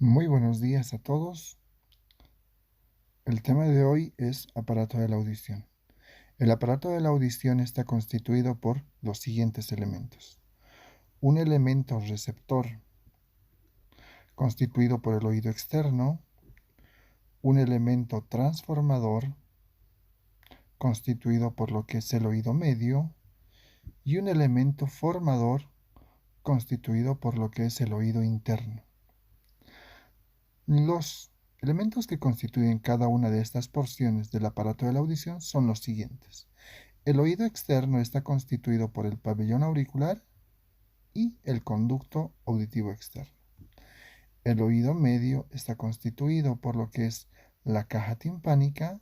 Muy buenos días a todos. El tema de hoy es aparato de la audición. El aparato de la audición está constituido por los siguientes elementos. Un elemento receptor constituido por el oído externo, un elemento transformador constituido por lo que es el oído medio y un elemento formador constituido por lo que es el oído interno. Los elementos que constituyen cada una de estas porciones del aparato de la audición son los siguientes. El oído externo está constituido por el pabellón auricular y el conducto auditivo externo. El oído medio está constituido por lo que es la caja timpánica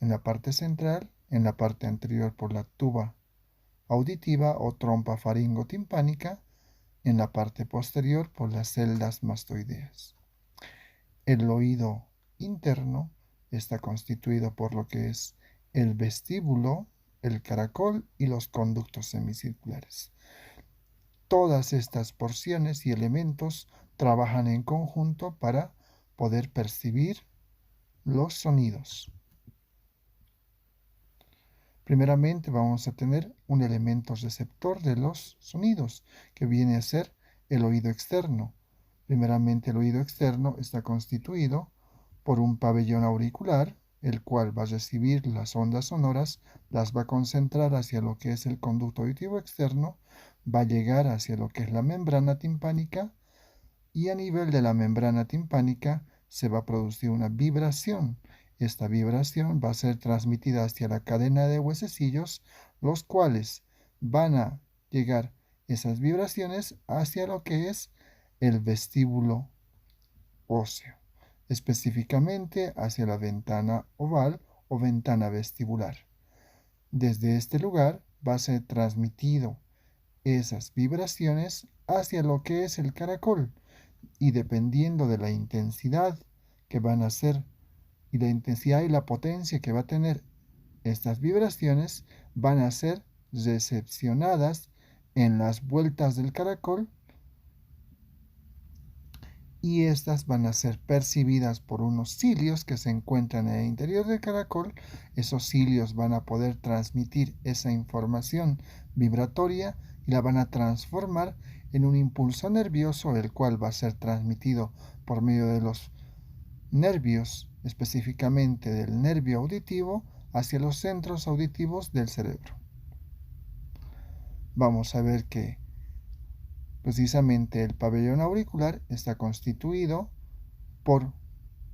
en la parte central, en la parte anterior por la tuba auditiva o trompa faringotimpánica, en la parte posterior por las celdas mastoideas. El oído interno está constituido por lo que es el vestíbulo, el caracol y los conductos semicirculares. Todas estas porciones y elementos trabajan en conjunto para poder percibir los sonidos. Primeramente vamos a tener un elemento receptor de los sonidos, que viene a ser el oído externo. Primeramente el oído externo está constituido por un pabellón auricular, el cual va a recibir las ondas sonoras, las va a concentrar hacia lo que es el conducto auditivo externo, va a llegar hacia lo que es la membrana timpánica y a nivel de la membrana timpánica se va a producir una vibración. Esta vibración va a ser transmitida hacia la cadena de huesecillos, los cuales van a llegar esas vibraciones hacia lo que es el vestíbulo óseo, específicamente hacia la ventana oval o ventana vestibular. Desde este lugar va a ser transmitido esas vibraciones hacia lo que es el caracol y dependiendo de la intensidad que van a ser y la intensidad y la potencia que va a tener estas vibraciones van a ser recepcionadas en las vueltas del caracol y estas van a ser percibidas por unos cilios que se encuentran en el interior del caracol. Esos cilios van a poder transmitir esa información vibratoria y la van a transformar en un impulso nervioso, el cual va a ser transmitido por medio de los nervios, específicamente del nervio auditivo, hacia los centros auditivos del cerebro. Vamos a ver que precisamente el pabellón auricular está constituido por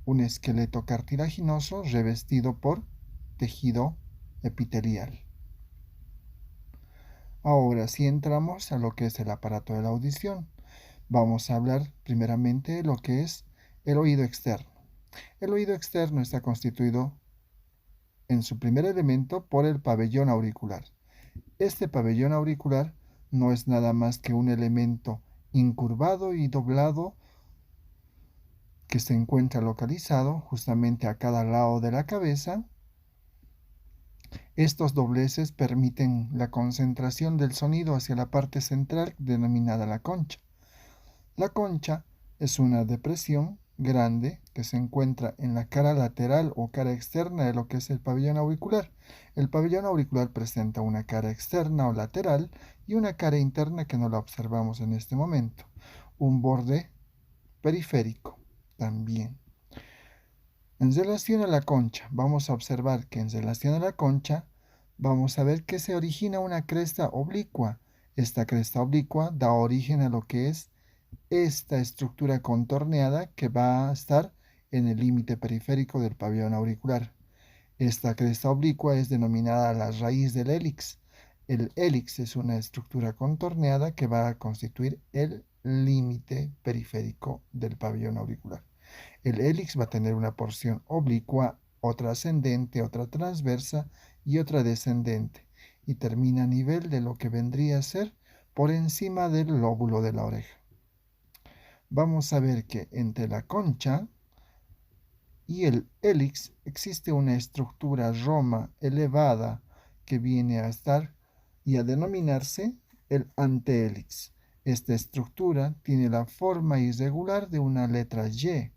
un esqueleto cartilaginoso revestido por tejido epitelial. Ahora, si entramos a lo que es el aparato de la audición, vamos a hablar primeramente de lo que es el oído externo. El oído externo está constituido en su primer elemento por el pabellón auricular. Este pabellón auricular no es nada más que un elemento incurvado y doblado que se encuentra localizado justamente a cada lado de la cabeza. Estos dobleces permiten la concentración del sonido hacia la parte central denominada la concha. La concha es una depresión grande que se encuentra en la cara lateral o cara externa de lo que es el pabellón auricular. El pabellón auricular presenta una cara externa o lateral y una cara interna que no la observamos en este momento. Un borde periférico también. En relación a la concha, vamos a observar que en relación a la concha, vamos a ver que se origina una cresta oblicua. Esta cresta oblicua da origen a lo que es esta estructura contorneada que va a estar en el límite periférico del pabellón auricular. Esta cresta oblicua es denominada la raíz del hélix. El hélix es una estructura contorneada que va a constituir el límite periférico del pabellón auricular. El hélix va a tener una porción oblicua, otra ascendente, otra transversa y otra descendente, y termina a nivel de lo que vendría a ser por encima del lóbulo de la oreja. Vamos a ver que entre la concha y el hélix existe una estructura roma elevada que viene a estar y a denominarse el antehélix. Esta estructura tiene la forma irregular de una letra Y.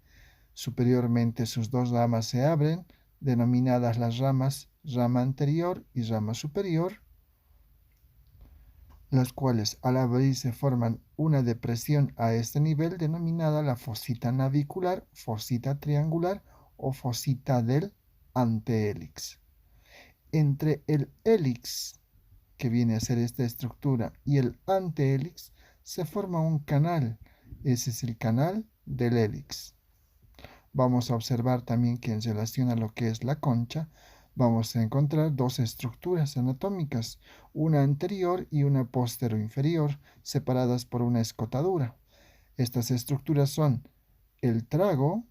Superiormente sus dos ramas se abren, denominadas las ramas rama anterior y rama superior, las cuales al abrirse forman una depresión a este nivel denominada la fosita navicular, fosita triangular o fosita del antehélix. Entre el hélix, que viene a ser esta estructura, y el antehélix se forma un canal. Ese es el canal del hélix. Vamos a observar también que en relación a lo que es la concha, vamos a encontrar dos estructuras anatómicas, una anterior y una posterior-inferior, separadas por una escotadura. Estas estructuras son el trago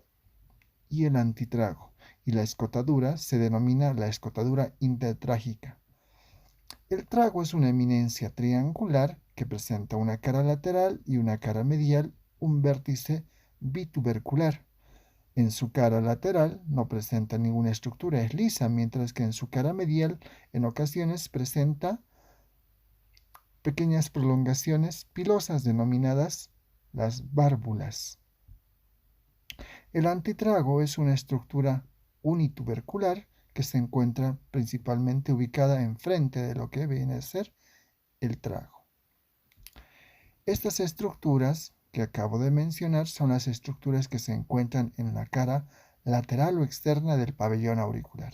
y el antitrago, y la escotadura se denomina la escotadura intertrágica. El trago es una eminencia triangular que presenta una cara lateral y una cara medial, un vértice bitubercular. En su cara lateral no presenta ninguna estructura, es lisa, mientras que en su cara medial en ocasiones presenta pequeñas prolongaciones pilosas denominadas las válvulas. El antitrago es una estructura unitubercular que se encuentra principalmente ubicada enfrente de lo que viene a ser el trago. Estas estructuras que acabo de mencionar son las estructuras que se encuentran en la cara lateral o externa del pabellón auricular.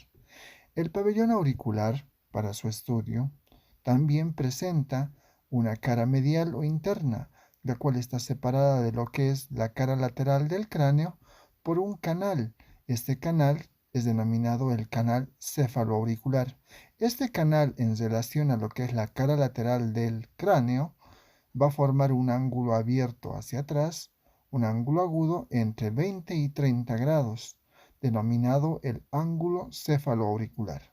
El pabellón auricular, para su estudio, también presenta una cara medial o interna, la cual está separada de lo que es la cara lateral del cráneo por un canal. Este canal es denominado el canal cefaloauricular. Este canal, en relación a lo que es la cara lateral del cráneo, va a formar un ángulo abierto hacia atrás, un ángulo agudo entre 20 y 30 grados, denominado el ángulo cefaloauricular.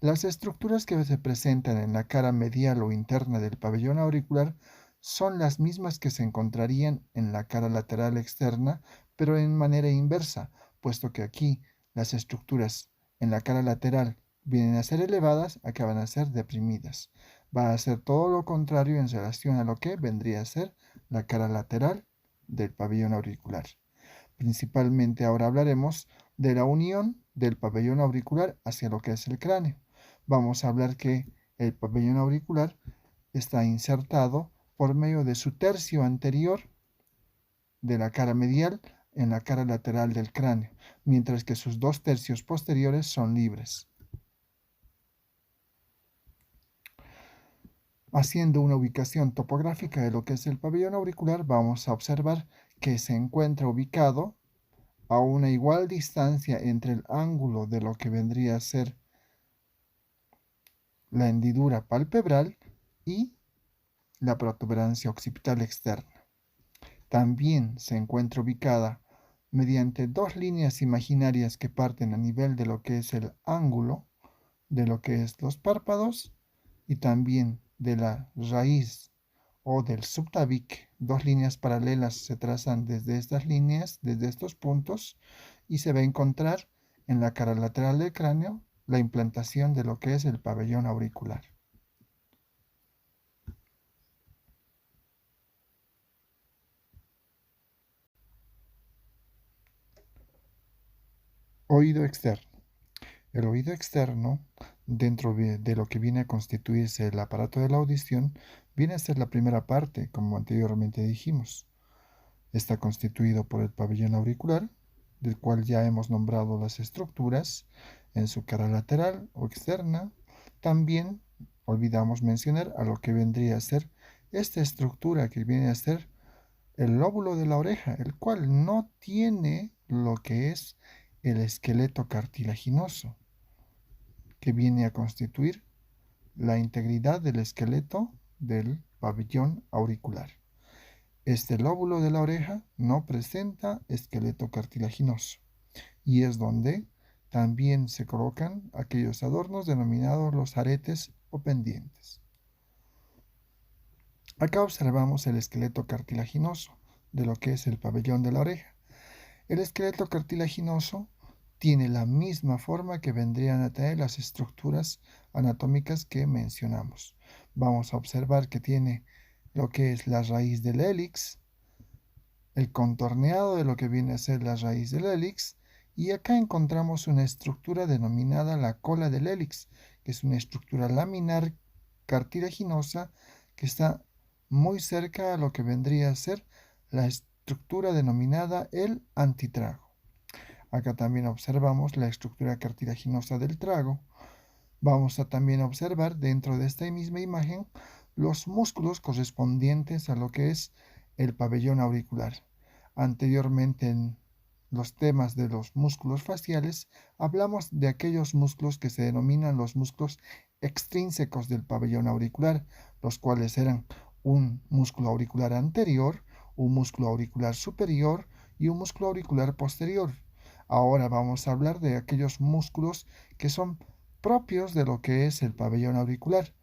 Las estructuras que se presentan en la cara medial o interna del pabellón auricular son las mismas que se encontrarían en la cara lateral externa, pero en manera inversa, puesto que aquí las estructuras en la cara lateral vienen a ser elevadas, acá van a ser deprimidas. Va a ser todo lo contrario en relación a lo que vendría a ser la cara lateral del pabellón auricular. Principalmente ahora hablaremos de la unión del pabellón auricular hacia lo que es el cráneo. Vamos a hablar que el pabellón auricular está insertado por medio de su tercio anterior de la cara medial en la cara lateral del cráneo, mientras que sus dos tercios posteriores son libres. Haciendo una ubicación topográfica de lo que es el pabellón auricular, vamos a observar que se encuentra ubicado a una igual distancia entre el ángulo de lo que vendría a ser la hendidura palpebral y la protuberancia occipital externa. También se encuentra ubicada mediante dos líneas imaginarias que parten a nivel de lo que es el ángulo de lo que es los párpados y también de la raíz o del subtabique. Dos líneas paralelas se trazan desde estas líneas, desde estos puntos, y se va a encontrar en la cara lateral del cráneo la implantación de lo que es el pabellón auricular. Oído externo. El oído externo, dentro de lo que viene a constituirse el aparato de la audición, viene a ser la primera parte, como anteriormente dijimos. Está constituido por el pabellón auricular, del cual ya hemos nombrado las estructuras en su cara lateral o externa. También olvidamos mencionar a lo que vendría a ser esta estructura que viene a ser el lóbulo de la oreja, el cual no tiene lo que es el esqueleto cartilaginoso, que viene a constituir la integridad del esqueleto del pabellón auricular. Este lóbulo de la oreja no presenta esqueleto cartilaginoso y es donde también se colocan aquellos adornos denominados los aretes o pendientes. Acá observamos el esqueleto cartilaginoso de lo que es el pabellón de la oreja. El esqueleto cartilaginoso tiene la misma forma que vendrían a tener las estructuras anatómicas que mencionamos. Vamos a observar que tiene lo que es la raíz del hélix, el contorneado de lo que viene a ser la raíz del hélix, y acá encontramos una estructura denominada la cola del hélix, que es una estructura laminar cartilaginosa que está muy cerca a lo que vendría a ser la estructura denominada el antitrago. Acá también observamos la estructura cartilaginosa del trago. Vamos a también observar dentro de esta misma imagen los músculos correspondientes a lo que es el pabellón auricular. Anteriormente en los temas de los músculos faciales hablamos de aquellos músculos que se denominan los músculos extrínsecos del pabellón auricular, los cuales eran un músculo auricular anterior, un músculo auricular superior y un músculo auricular posterior. Ahora vamos a hablar de aquellos músculos que son propios de lo que es el pabellón auricular.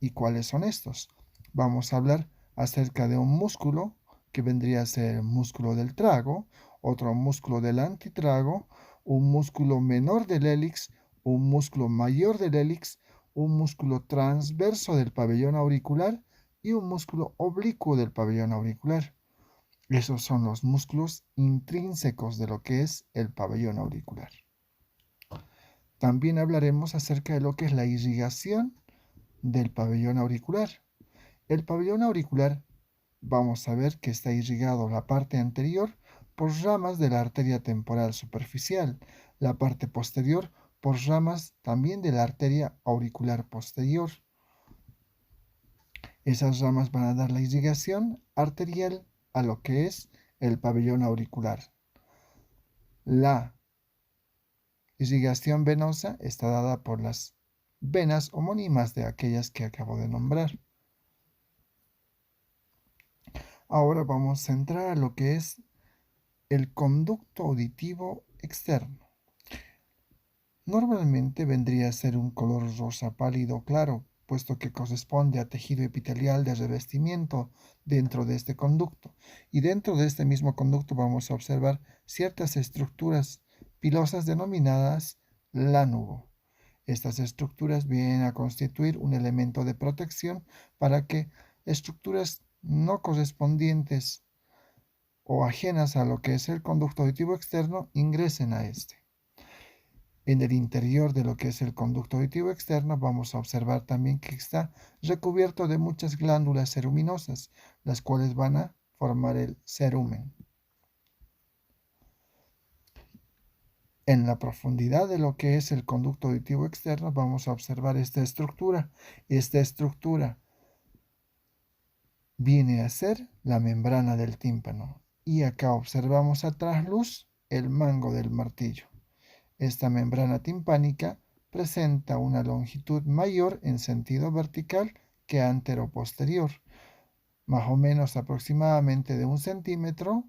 ¿Y cuáles son estos? Vamos a hablar acerca de un músculo que vendría a ser el músculo del trago, otro músculo del antitrago, un músculo menor del hélix, un músculo mayor del hélix, un músculo transverso del pabellón auricular y un músculo oblicuo del pabellón auricular. Esos son los músculos intrínsecos de lo que es el pabellón auricular. También hablaremos acerca de lo que es la irrigación del pabellón auricular. El pabellón auricular, vamos a ver que está irrigado la parte anterior por ramas de la arteria temporal superficial, la parte posterior por ramas también de la arteria auricular posterior. Esas ramas van a dar la irrigación arterial a lo que es el pabellón auricular. La irrigación venosa está dada por las venas homónimas de aquellas que acabo de nombrar. Ahora vamos a entrar a lo que es el conducto auditivo externo. Normalmente vendría a ser un color rosa pálido claro, puesto que corresponde a tejido epitelial de revestimiento dentro de este conducto. Y dentro de este mismo conducto vamos a observar ciertas estructuras pilosas denominadas lánugo. Estas estructuras vienen a constituir un elemento de protección para que estructuras no correspondientes o ajenas a lo que es el conducto auditivo externo ingresen a este. En el interior de lo que es el conducto auditivo externo vamos a observar también que está recubierto de muchas glándulas ceruminosas, las cuales van a formar el cerumen. En la profundidad de lo que es el conducto auditivo externo vamos a observar esta estructura. Esta estructura viene a ser la membrana del tímpano. Y acá observamos a trasluz el mango del martillo. Esta membrana timpánica presenta una longitud mayor en sentido vertical que antero-posterior, más o menos aproximadamente de 1 centímetro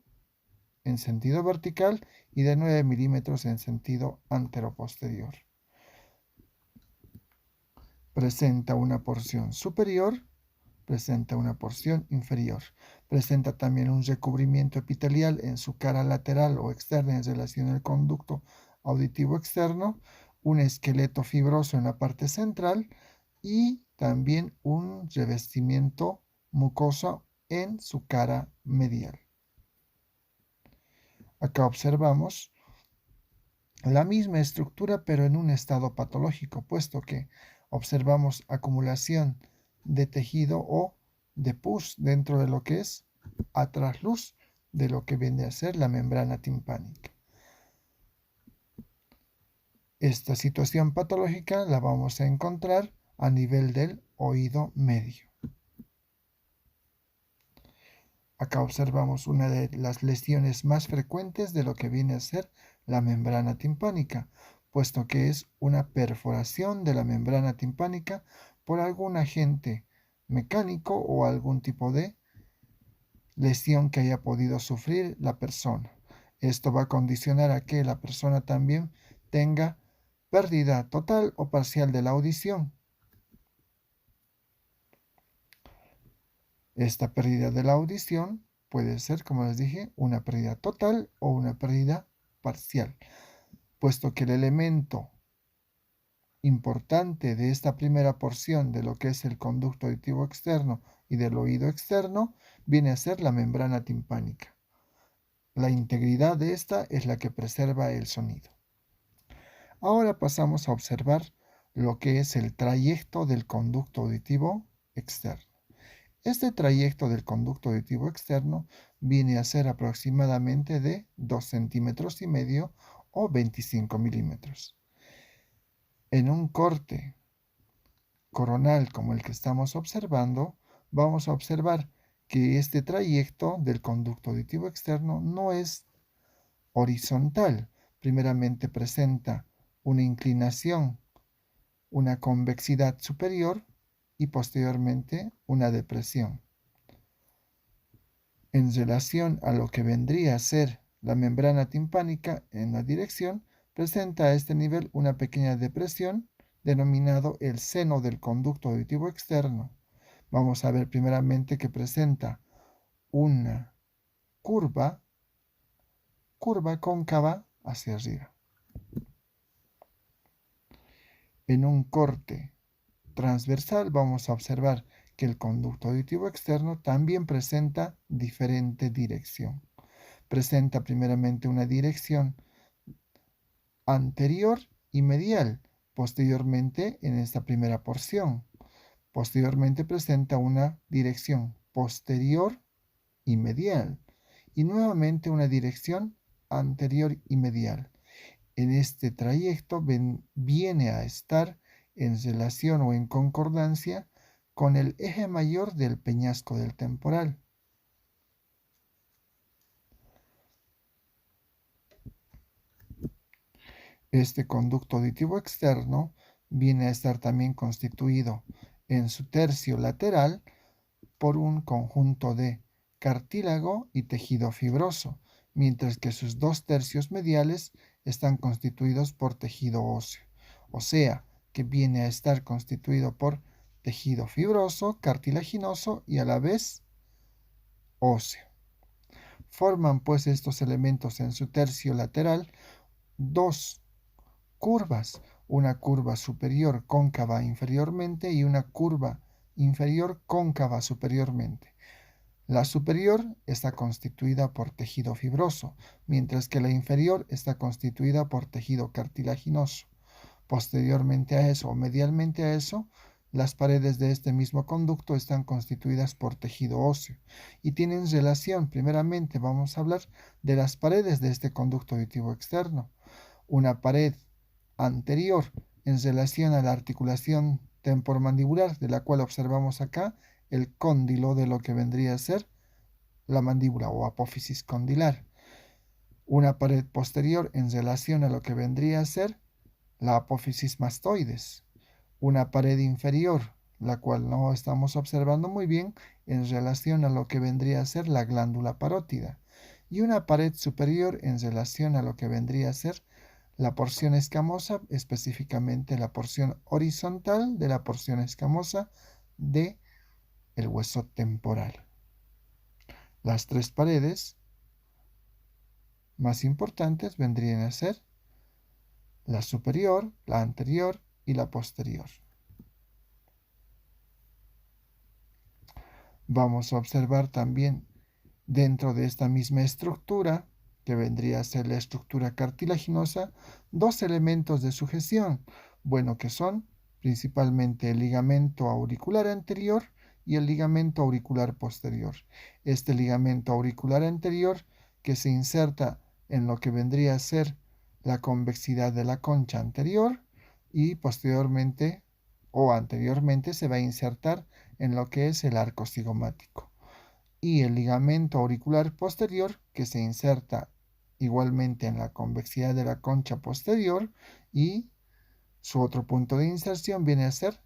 en sentido vertical y de 9 milímetros en sentido antero-posterior. Presenta una porción superior, presenta una porción inferior. Presenta también un recubrimiento epitelial en su cara lateral o externa en relación al conducto auditivo externo, un esqueleto fibroso en la parte central y también un revestimiento mucoso en su cara medial. Acá observamos la misma estructura pero en un estado patológico, puesto que observamos acumulación de tejido o de pus dentro de lo que es a trasluz de lo que viene a ser la membrana timpánica. Esta situación patológica la vamos a encontrar a nivel del oído medio. Acá observamos una de las lesiones más frecuentes de lo que viene a ser la membrana timpánica, puesto que es una perforación de la membrana timpánica por algún agente mecánico o algún tipo de lesión que haya podido sufrir la persona. Esto va a condicionar a que la persona también tenga pérdida total o parcial de la audición. Esta pérdida de la audición puede ser, como les dije, una pérdida total o una pérdida parcial, puesto que el elemento importante de esta primera porción de lo que es el conducto auditivo externo y del oído externo viene a ser la membrana timpánica. La integridad de esta es la que preserva el sonido. Ahora pasamos a observar lo que es el trayecto del conducto auditivo externo. Este trayecto del conducto auditivo externo viene a ser aproximadamente de 2,5 centímetros o 25 milímetros. En un corte coronal como el que estamos observando, vamos a observar que este trayecto del conducto auditivo externo no es horizontal. Primeramente presenta una inclinación, una convexidad superior y posteriormente una depresión. En relación a lo que vendría a ser la membrana timpánica en la dirección, presenta a este nivel una pequeña depresión denominado el seno del conducto auditivo externo. Vamos a ver primeramente que presenta una curva cóncava hacia arriba. En un corte transversal vamos a observar que el conducto auditivo externo también presenta diferente dirección. Presenta primeramente una dirección anterior y medial, posteriormente en esta primera porción. Posteriormente presenta una dirección posterior y medial y nuevamente una dirección anterior y medial. En este trayecto viene a estar en relación o en concordancia con el eje mayor del peñasco del temporal. Este conducto auditivo externo viene a estar también constituido en su tercio lateral por un conjunto de cartílago y tejido fibroso, mientras que sus 2 tercios mediales están constituidos por tejido óseo, o sea, que viene a estar constituido por tejido fibroso, cartilaginoso y a la vez óseo. Forman pues estos elementos en su tercio lateral dos curvas, una curva superior cóncava inferiormente y una curva inferior cóncava superiormente. La superior está constituida por tejido fibroso, mientras que la inferior está constituida por tejido cartilaginoso. Posteriormente a eso, o medialmente a eso, las paredes de este mismo conducto están constituidas por tejido óseo y tienen relación. Primeramente vamos a hablar de las paredes de este conducto auditivo externo. Una pared anterior en relación a la articulación temporomandibular, de la cual observamos acá el cóndilo de lo que vendría a ser la mandíbula o apófisis condilar. Una pared posterior en relación a lo que vendría a ser la apófisis mastoides. Una pared inferior, la cual no estamos observando muy bien, en relación a lo que vendría a ser la glándula parótida. Y una pared superior en relación a lo que vendría a ser la porción escamosa, específicamente la porción horizontal de la porción escamosa de el hueso temporal. Las 3 paredes más importantes vendrían a ser la superior, la anterior y la posterior. Vamos a observar también dentro de esta misma estructura, que vendría a ser la estructura cartilaginosa, 2 elementos de sujeción, bueno, que son principalmente el ligamento auricular anterior y el ligamento auricular posterior. Este ligamento auricular anterior que se inserta en lo que vendría a ser la convexidad de la concha anterior y posteriormente o anteriormente se va a insertar en lo que es el arco cigomático. Y el ligamento auricular posterior que se inserta igualmente en la convexidad de la concha posterior y su otro punto de inserción viene a ser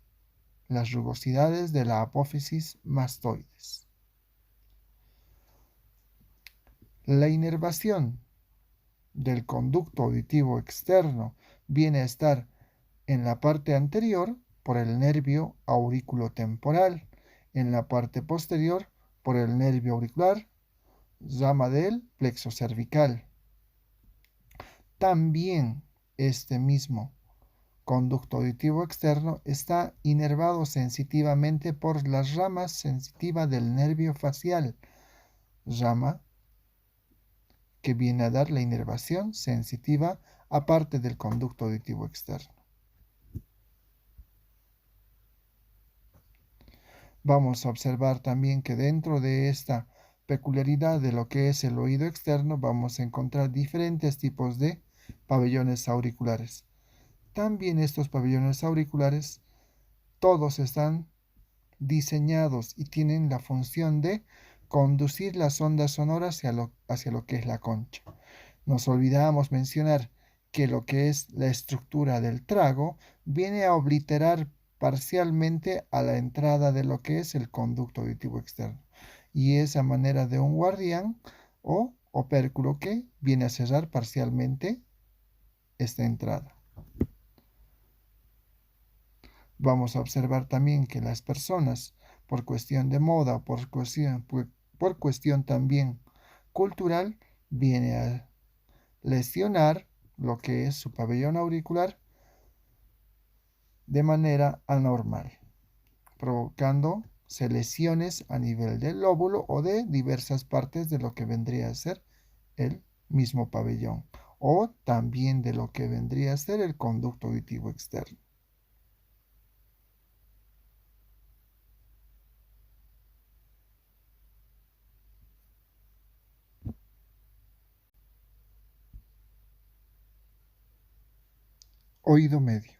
las rugosidades de la apófisis mastoides. La inervación del conducto auditivo externo viene a estar en la parte anterior por el nervio auriculotemporal, en la parte posterior por el nervio auricular, rama del plexo cervical. También este mismo conducto auditivo externo está inervado sensitivamente por las ramas sensitivas del nervio facial, rama que viene a dar la inervación sensitiva aparte del conducto auditivo externo. Vamos a observar también que dentro de esta peculiaridad de lo que es el oído externo vamos a encontrar diferentes tipos de pabellones auriculares. También estos pabellones auriculares todos están diseñados y tienen la función de conducir las ondas sonoras hacia lo que es la concha. Nos olvidamos mencionar que lo que es la estructura del trago viene a obliterar parcialmente a la entrada de lo que es el conducto auditivo externo y es a manera de un guardián o opérculo que viene a cerrar parcialmente esta entrada. Vamos a observar también que las personas, por cuestión de moda o por cuestión también cultural, viene a lesionar lo que es su pabellón auricular de manera anormal, provocando lesiones a nivel del lóbulo o de diversas partes de lo que vendría a ser el mismo pabellón o también de lo que vendría a ser el conducto auditivo externo. Oído medio.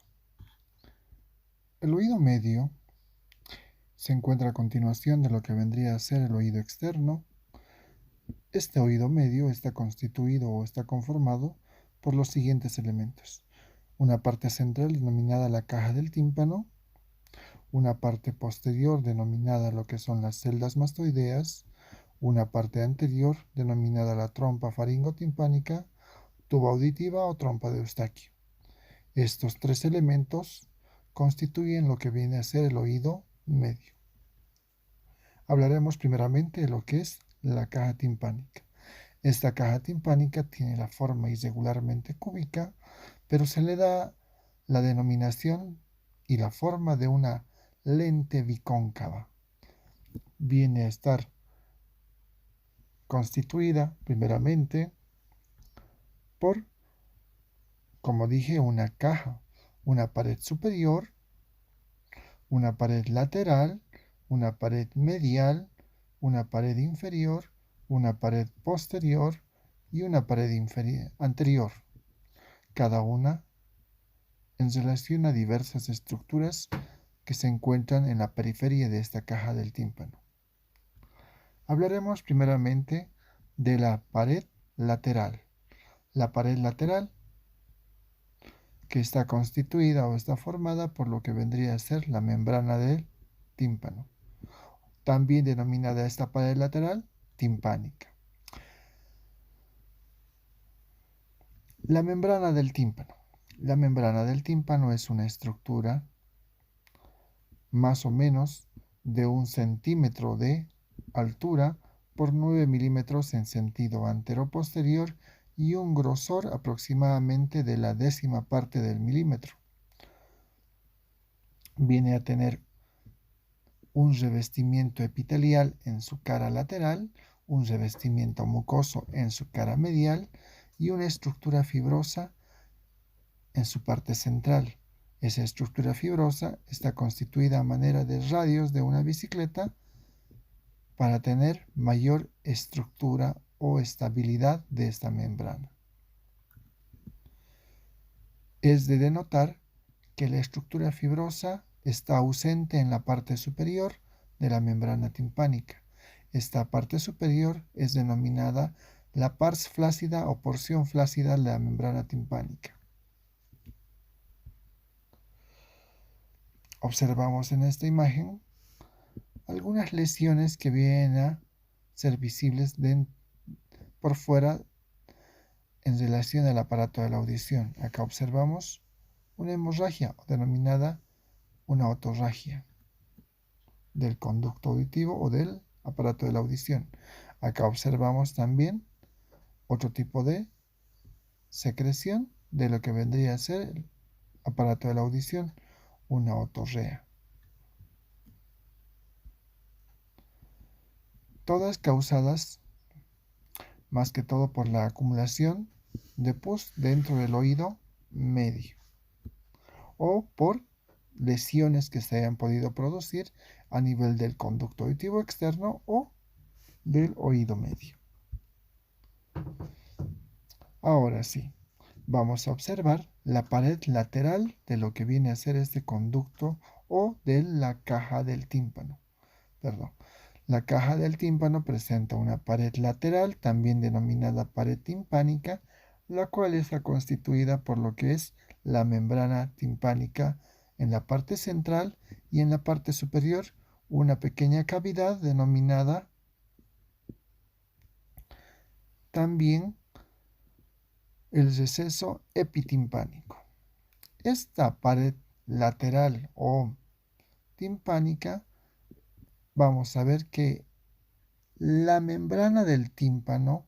El oído medio se encuentra a continuación de lo que vendría a ser el oído externo. Este oído medio está constituido o está conformado por los siguientes elementos. Una parte central denominada la caja del tímpano, una parte posterior denominada lo que son las celdas mastoideas, una parte anterior denominada la trompa faringotimpánica, tuba auditiva o trompa de Eustaquio. Estos tres elementos constituyen lo que viene a ser el oído medio. Hablaremos primeramente de lo que es la caja timpánica. Esta caja timpánica tiene la forma irregularmente cúbica, pero se le da la denominación y la forma de una lente bicóncava. Viene a estar constituida primeramente por, como dije, una caja, una pared superior, una pared lateral, una pared medial, una pared inferior, una pared posterior y una pared anterior, cada una en relación a diversas estructuras que se encuentran en la periferia de esta caja del tímpano. Hablaremos primeramente de la pared lateral. La pared lateral que está constituida o está formada por lo que vendría a ser la membrana del tímpano, también denominada esta pared lateral timpánica. La membrana del tímpano. La membrana del tímpano es una estructura más o menos de 1 centímetro de altura por 9 milímetros en sentido antero-posterior y un grosor aproximadamente de la 10ª parte del milímetro. Viene a tener un revestimiento epitelial en su cara lateral, un revestimiento mucoso en su cara medial y una estructura fibrosa en su parte central. Esa estructura fibrosa está constituida a manera de radios de una bicicleta para tener mayor estructura o estabilidad de esta membrana. Es de denotar que la estructura fibrosa está ausente en la parte superior de la membrana timpánica. Esta parte superior es denominada la pars flácida o porción flácida de la membrana timpánica. Observamos en esta imagen algunas lesiones que vienen a ser visibles por fuera en relación al aparato de la audición. Acá observamos una hemorragia denominada una otorragia del conducto auditivo o del aparato de la audición. Acá observamos también otro tipo de secreción de lo que vendría a ser aparato de la audición, una otorrea. Todas causadas más que todo por la acumulación de pus dentro del oído medio o por lesiones que se hayan podido producir a nivel del conducto auditivo externo o del oído medio. Ahora sí, vamos a observar la pared lateral de lo que viene a ser este conducto o de la caja del tímpano. Perdón. La caja del tímpano presenta una pared lateral, también denominada pared timpánica, la cual está constituida por lo que es la membrana timpánica en la parte central y en la parte superior una pequeña cavidad denominada también el receso epitimpánico. Esta pared lateral o timpánica, vamos a ver que la membrana del tímpano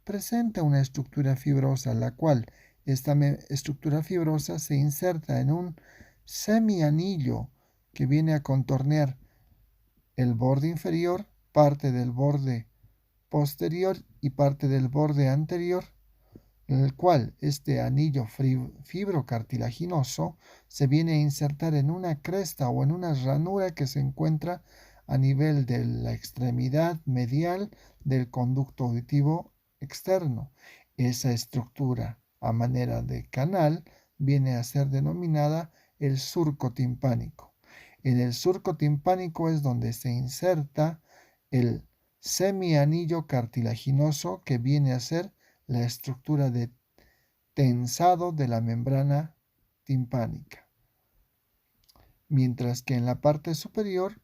presenta una estructura fibrosa, la cual esta estructura fibrosa se inserta en un semianillo que viene a contornear el borde inferior, parte del borde posterior y parte del borde anterior, en el cual este anillo fibrocartilaginoso se viene a insertar en una cresta o en una ranura que se encuentra a nivel de la extremidad medial del conducto auditivo externo. Esa estructura a manera de canal viene a ser denominada el surco timpánico. En el surco timpánico es donde se inserta el semianillo cartilaginoso que viene a ser la estructura de tensado de la membrana timpánica, mientras que en la parte superior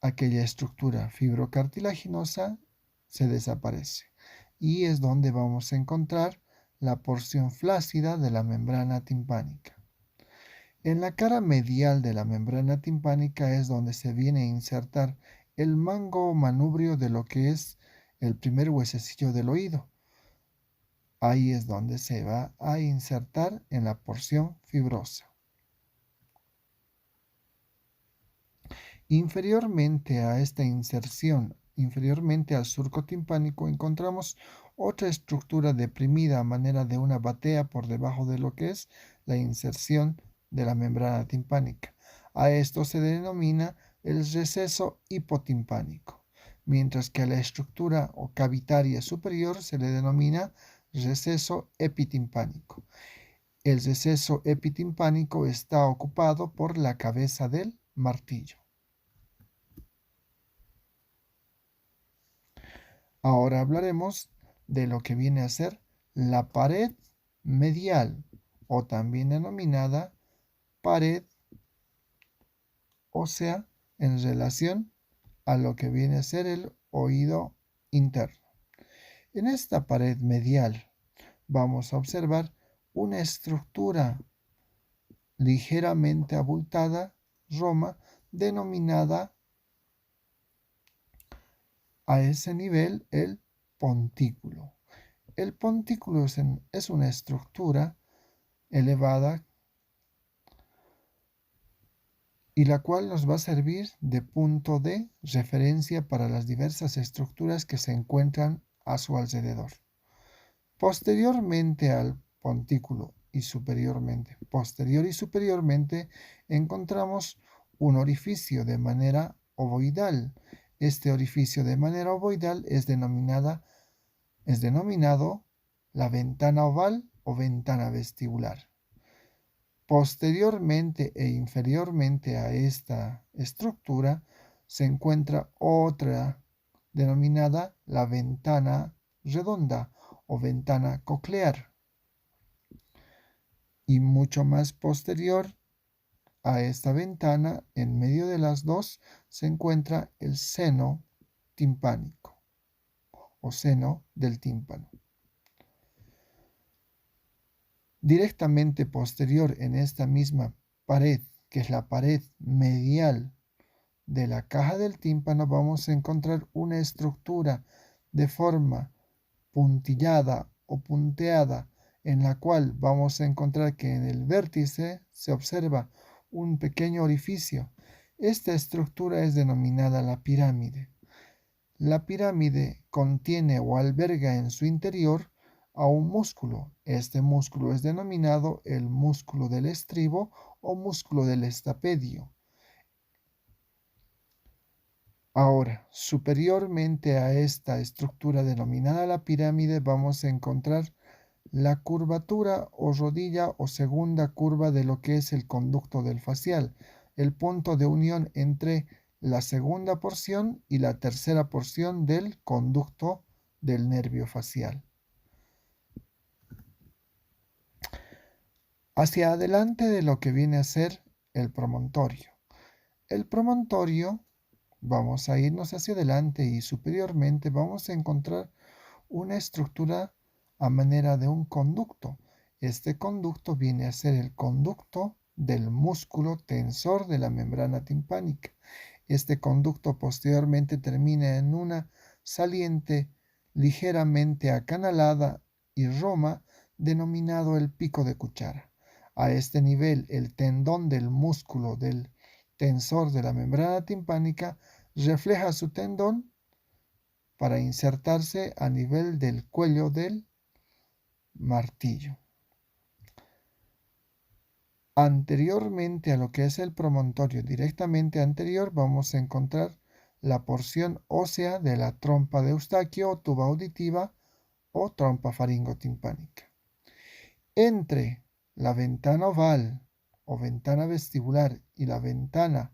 aquella estructura fibrocartilaginosa se desaparece y es donde vamos a encontrar la porción flácida de la membrana timpánica. En la cara medial de la membrana timpánica es donde se viene a insertar el mango manubrio de lo que es el primer huesecillo del oído. Ahí es donde se va a insertar en la porción fibrosa. Inferiormente a esta inserción, inferiormente al surco timpánico, encontramos otra estructura deprimida a manera de una batea por debajo de lo que es la inserción de la membrana timpánica. A esto se denomina el receso hipotimpánico, mientras que a la estructura o cavitaria superior se le denomina receso epitimpánico. El receso epitimpánico está ocupado por la cabeza del martillo. Ahora hablaremos de lo que viene a ser la pared medial o también denominada pared ósea en relación a lo que viene a ser el oído interno. En esta pared medial vamos a observar una estructura ligeramente abultada, Roma, denominada a ese nivel el pontículo. El pontículo es una estructura elevada y la cual nos va a servir de punto de referencia para las diversas estructuras que se encuentran a su alrededor. Posteriormente al pontículo y posterior y superiormente, encontramos un orificio de manera ovoidal. Este orificio de manera ovoidal es denominado la ventana oval o ventana vestibular. Posteriormente e inferiormente a esta estructura se encuentra otra denominada la ventana redonda o ventana coclear. Y mucho más posterior a esta ventana, en medio de las dos, se encuentra el seno timpánico o seno del tímpano. Directamente posterior en esta misma pared, que es la pared medial de la caja del tímpano, vamos a encontrar una estructura de forma puntillada o punteada en la cual vamos a encontrar que en el vértice se observa un pequeño orificio. Esta estructura es denominada la pirámide. La pirámide contiene o alberga en su interior a un músculo. Este músculo es denominado el músculo del estribo o músculo del estapedio. Ahora, superiormente a esta estructura denominada la pirámide, vamos a encontrar la curvatura o rodilla o segunda curva de lo que es el conducto del facial, el punto de unión entre la segunda porción y la tercera porción del conducto del nervio facial. Hacia adelante de lo que viene a ser el promontorio. El promontorio, vamos a irnos hacia adelante y superiormente vamos a encontrar una estructura a manera de un conducto. Este conducto viene a ser el conducto del músculo tensor de la membrana timpánica. Este conducto posteriormente termina en una saliente ligeramente acanalada y roma denominado el pico de cuchara. A este nivel, el tendón del músculo del tensor de la membrana timpánica refleja su tendón para insertarse a nivel del cuello del martillo. Anteriormente a lo que es el promontorio, directamente anterior, vamos a encontrar la porción ósea de la trompa de Eustaquio o tuba auditiva o trompa faringotimpánica. Entre la ventana oval o ventana vestibular y la ventana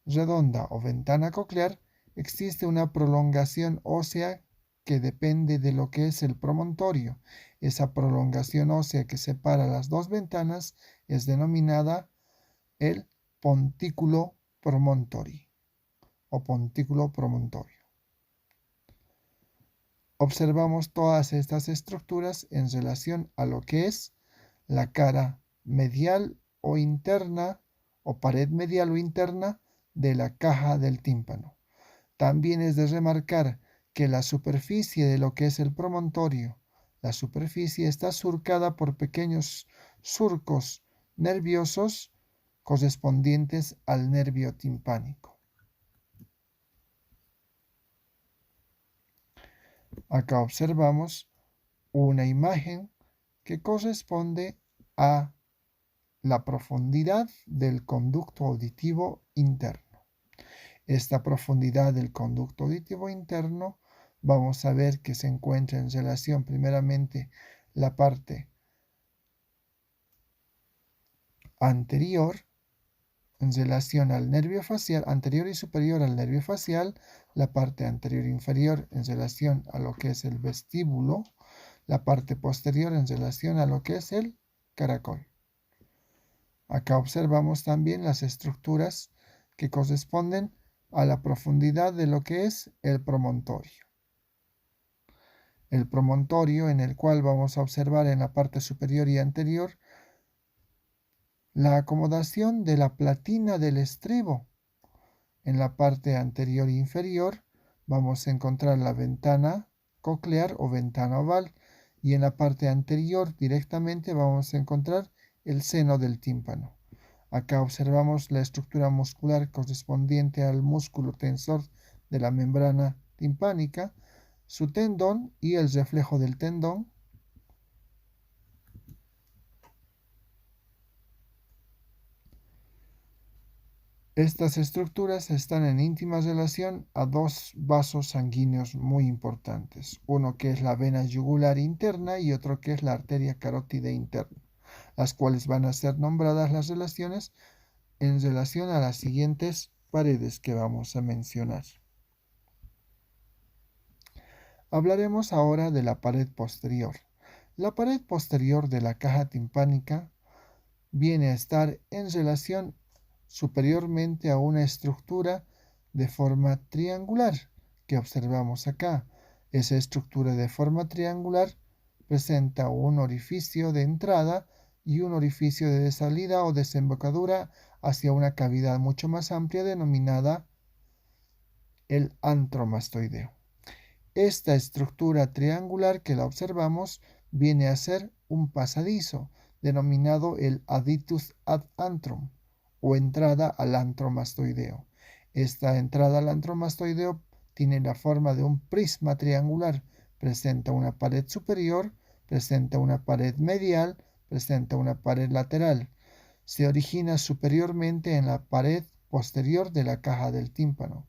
redonda o ventana coclear existe una prolongación ósea que depende de lo que es el promontorio. Esa prolongación ósea que separa las dos ventanas es denominada el pontículo promontorio o pontículo promontorio. Observamos todas estas estructuras en relación a lo que es la cara medial o interna o pared medial o interna de la caja del tímpano. También es de remarcar que la superficie de lo que es el promontorio, la superficie está surcada por pequeños surcos nerviosos correspondientes al nervio timpánico. Acá observamos una imagen que corresponde a la profundidad del conducto auditivo interno. Esta profundidad del conducto auditivo interno vamos a ver que se encuentra en relación primeramente la parte anterior en relación al nervio facial, anterior y superior al nervio facial, la parte anterior e inferior en relación a lo que es el vestíbulo, la parte posterior en relación a lo que es el caracol. Acá observamos también las estructuras que corresponden a la profundidad de lo que es el promontorio. El promontorio en el cual vamos a observar en la parte superior y anterior la acomodación de la platina del estribo. En la parte anterior e inferior vamos a encontrar la ventana coclear o ventana oval y en la parte anterior directamente vamos a encontrar el seno del tímpano. Acá observamos la estructura muscular correspondiente al músculo tensor de la membrana timpánica, su tendón y el reflejo del tendón. Estas estructuras están en íntima relación a dos vasos sanguíneos muy importantes, uno que es la vena yugular interna y otro que es la arteria carótida interna, las cuales van a ser nombradas las relaciones en relación a las siguientes paredes que vamos a mencionar. Hablaremos ahora de la pared posterior. La pared posterior de la caja timpánica viene a estar en relación superiormente a una estructura de forma triangular que observamos acá. Esa estructura de forma triangular presenta un orificio de entrada y un orificio de salida o desembocadura hacia una cavidad mucho más amplia denominada el antro mastoideo. Esta estructura triangular que la observamos viene a ser un pasadizo denominado el aditus ad antrum o entrada al antro mastoideo. Esta entrada al antro mastoideo tiene la forma de un prisma triangular. Presenta una pared superior, presenta una pared medial, presenta una pared lateral. Se origina superiormente en la pared posterior de la caja del tímpano.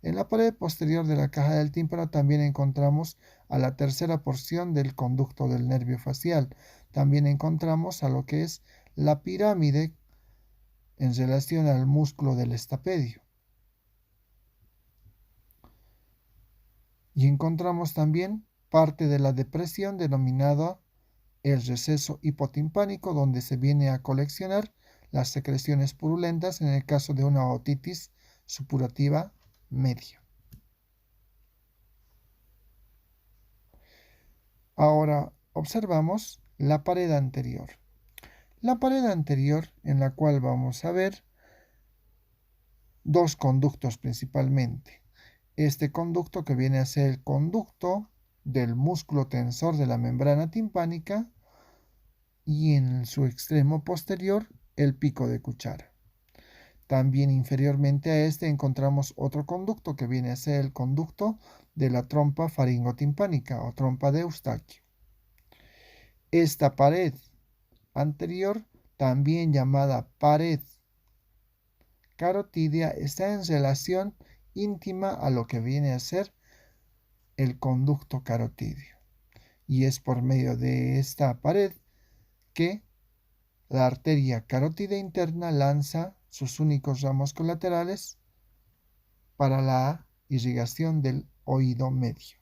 En la pared posterior de la caja del tímpano también encontramos a la tercera porción del conducto del nervio facial. También encontramos a lo que es la pirámide en relación al músculo del estapedio. Y encontramos también parte de la depresión denominada el receso hipotimpánico, donde se viene a coleccionar las secreciones purulentas en el caso de una otitis supurativa media. Ahora observamos la pared anterior. La pared anterior, en la cual vamos a ver dos conductos principalmente. Este conducto que viene a ser el conducto del músculo tensor de la membrana timpánica y en su extremo posterior el pico de cuchara. También inferiormente a este encontramos otro conducto que viene a ser el conducto de la trompa faringotimpánica o trompa de Eustaquio. Esta pared anterior, también llamada pared carotidia, está en relación íntima a lo que viene a ser el conducto carotidio. Y es por medio de esta pared que la arteria carótida interna lanza sus únicos ramos colaterales para la irrigación del oído medio.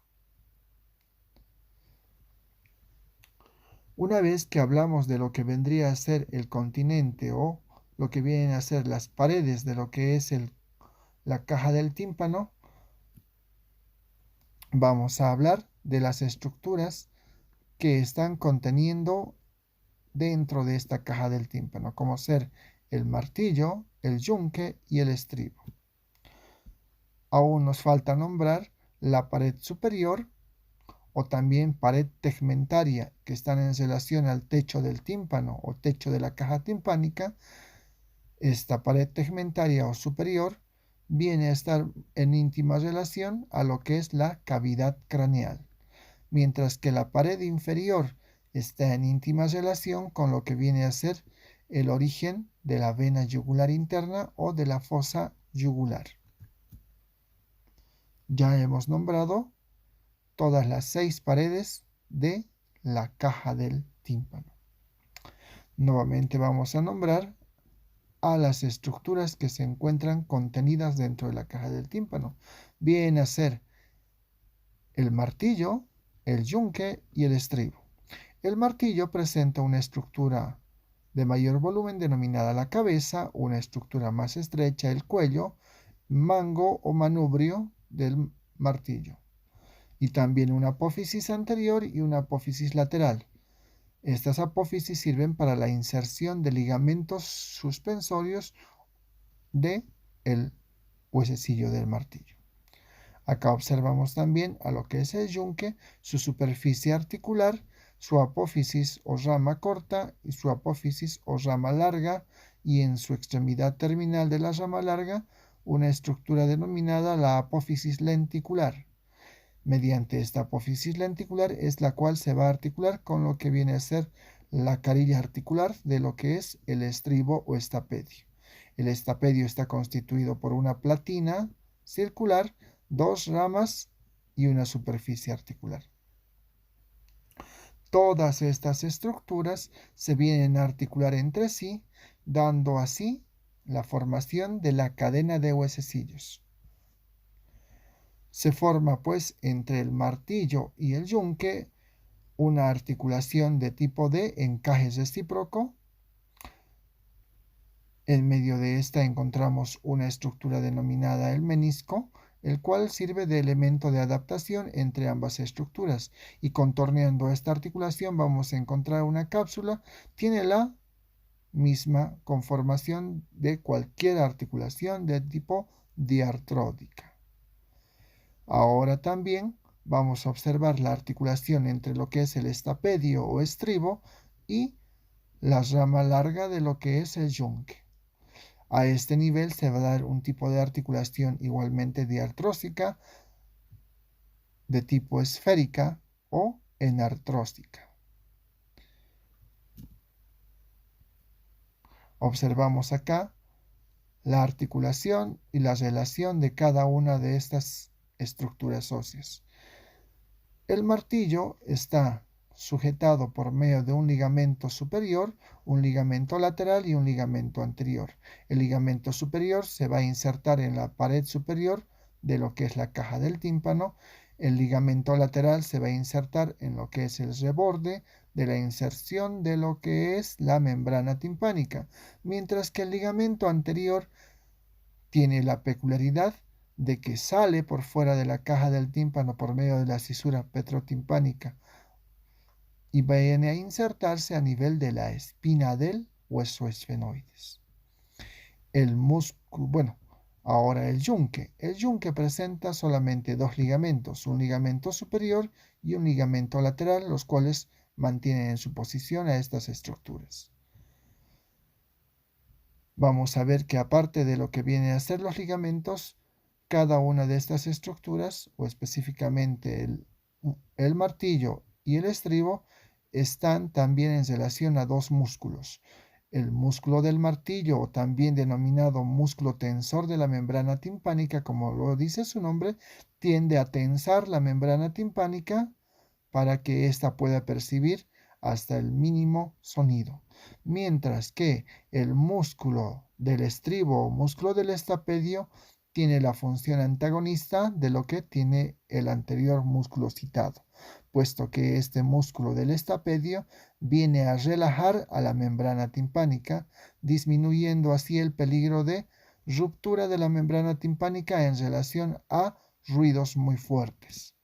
Una vez que hablamos de lo que vendría a ser el continente o lo que vienen a ser las paredes de lo que es la caja del tímpano, vamos a hablar de las estructuras que están conteniendo dentro de esta caja del tímpano, como ser el martillo, el yunque y el estribo. Aún nos falta nombrar la pared superior o también pared tegmentaria, que están en relación al techo del tímpano o techo de la caja timpánica. Esta pared tegmentaria o superior viene a estar en íntima relación a lo que es la cavidad craneal, mientras que la pared inferior está en íntima relación con lo que viene a ser el origen de la vena yugular interna o de la fosa yugular. Ya hemos nombrado todas las 6 paredes de la caja del tímpano. Nuevamente vamos a nombrar a las estructuras que se encuentran contenidas dentro de la caja del tímpano. Viene a ser el martillo, el yunque y el estribo. El martillo presenta una estructura de mayor volumen denominada la cabeza, una estructura más estrecha el cuello, mango o manubrio del martillo, y también una apófisis anterior y una apófisis lateral. Estas apófisis sirven para la inserción de ligamentos suspensorios del huesecillo del martillo. Acá observamos también a lo que es el yunque, su superficie articular, su apófisis o rama corta y su apófisis o rama larga, y en su extremidad terminal de la rama larga una estructura denominada la apófisis lenticular. Mediante esta apófisis lenticular es la cual se va a articular con lo que viene a ser la carilla articular de lo que es el estribo o estapedio. El estapedio está constituido por una platina circular, 2 ramas y una superficie articular. Todas estas estructuras se vienen a articular entre sí, dando así la formación de la cadena de huesecillos. Se forma pues entre el martillo y el yunque una articulación de tipo D, encaje recíproco. En medio de esta encontramos una estructura denominada el menisco, el cual sirve de elemento de adaptación entre ambas estructuras, y contorneando esta articulación vamos a encontrar una cápsula. Tiene la misma conformación de cualquier articulación de tipo diartródica. Ahora también vamos a observar la articulación entre lo que es el estapedio o estribo y la rama larga de lo que es el yunque. A este nivel se va a dar un tipo de articulación igualmente diartrósica, de tipo esférica o enartrósica. Observamos acá la articulación y la relación de cada una de estas estructuras óseas. El martillo está sujetado por medio de un ligamento superior, un ligamento lateral y un ligamento anterior. El ligamento superior se va a insertar en la pared superior de lo que es la caja del tímpano. El ligamento lateral se va a insertar en lo que es el reborde de la inserción de lo que es la membrana timpánica, mientras que el ligamento anterior tiene la peculiaridad de que sale por fuera de la caja del tímpano por medio de la cisura petrotimpánica y viene a insertarse a nivel de la espina del hueso esfenoides. El músculo, bueno, ahora el yunque. El yunque presenta solamente dos ligamentos, un ligamento superior y un ligamento lateral, los cuales mantienen en su posición a estas estructuras. Vamos a ver que aparte de lo que vienen a ser los ligamentos, cada una de estas estructuras, o específicamente el martillo y el estribo, están también en relación a dos músculos. El músculo del martillo, o también denominado músculo tensor de la membrana timpánica, como lo dice su nombre, tiende a tensar la membrana timpánica para que ésta pueda percibir hasta el mínimo sonido, mientras que el músculo del estribo o músculo del estapedio tiene la función antagonista de lo que tiene el anterior músculo citado, puesto que este músculo del estapedio viene a relajar a la membrana timpánica, disminuyendo así el peligro de ruptura de la membrana timpánica en relación a ruidos muy fuertes.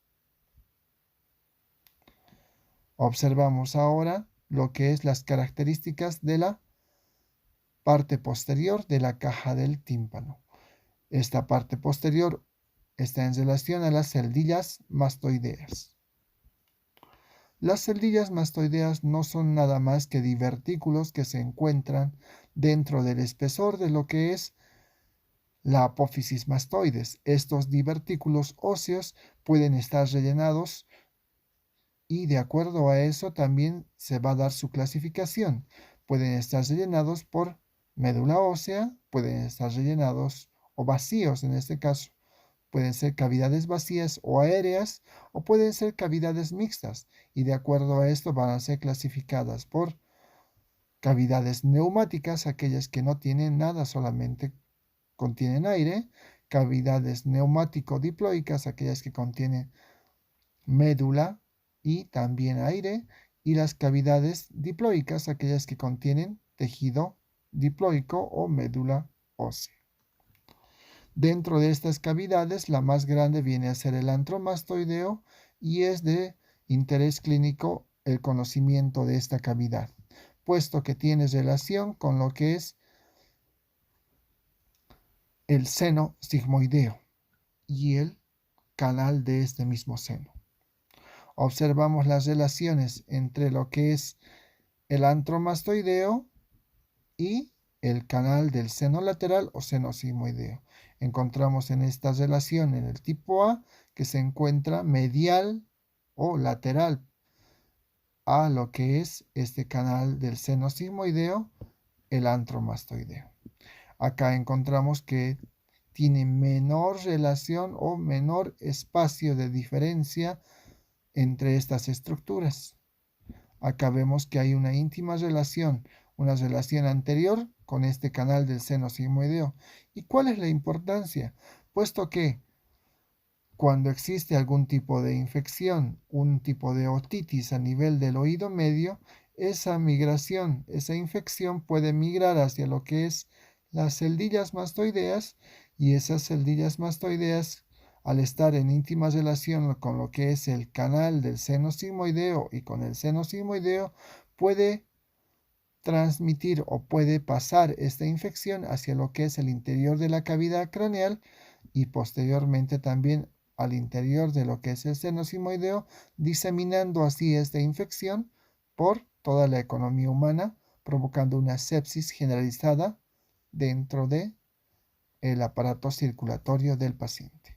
Observamos ahora lo que es las características de la parte posterior de la caja del tímpano. Esta parte posterior está en relación a las celdillas mastoideas. Las celdillas mastoideas no son nada más que divertículos que se encuentran dentro del espesor de lo que es la apófisis mastoides. Estos divertículos óseos pueden estar rellenados y de acuerdo a eso también se va a dar su clasificación. Pueden estar rellenados por médula ósea, pueden estar rellenados o vacíos en este caso. Pueden ser cavidades vacías o aéreas o pueden ser cavidades mixtas y de acuerdo a esto van a ser clasificadas por cavidades neumáticas, aquellas que no tienen nada, solamente contienen aire, cavidades neumático-diploicas, aquellas que contienen médula y también aire, y las cavidades diploicas, aquellas que contienen tejido diploico o médula ósea. Dentro de estas cavidades, la más grande viene a ser el antromastoideo y es de interés clínico el conocimiento de esta cavidad, puesto que tiene relación con lo que es el seno sigmoideo y el canal de este mismo seno. Observamos las relaciones entre lo que es el antromastoideo y el canal del seno lateral o seno sigmoideo. Encontramos en esta relación en el tipo A que se encuentra medial o lateral a lo que es este canal del seno sigmoideo, el antromastoideo. Acá encontramos que tiene menor relación o menor espacio de diferencia entre estas estructuras. Acá vemos que hay una íntima relación, una relación anterior con este canal del seno sigmoideo. ¿Y cuál es la importancia? Puesto que cuando existe algún tipo de infección, un tipo de otitis a nivel del oído medio, esa migración, esa infección puede migrar hacia lo que es las celdillas mastoideas y esas celdillas mastoideas al estar en íntima relación con lo que es el canal del seno sigmoideo y con el seno sigmoideo, puede transmitir o puede pasar esta infección hacia lo que es el interior de la cavidad craneal y posteriormente también al interior de lo que es el seno sigmoideo, diseminando así esta infección por toda la economía humana, provocando una sepsis generalizada dentro de el aparato circulatorio del paciente.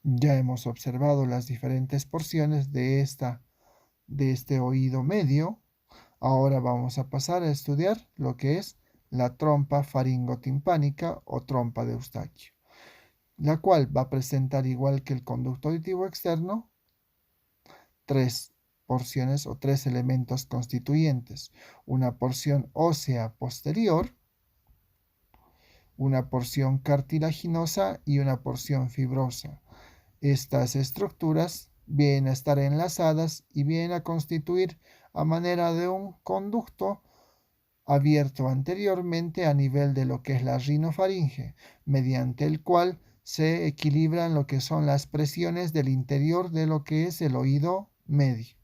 Ya hemos observado las diferentes porciones de este oído medio. Ahora vamos a pasar a estudiar lo que es la trompa faringotimpánica o trompa de Eustaquio, la cual va a presentar, igual que el conducto auditivo externo, tres porciones o tres elementos constituyentes: una porción ósea posterior, una porción cartilaginosa y una porción fibrosa. Estas estructuras vienen a estar enlazadas y vienen a constituir a manera de un conducto abierto anteriormente a nivel de lo que es la rinofaringe, mediante el cual se equilibran lo que son las presiones del interior de lo que es el oído medio.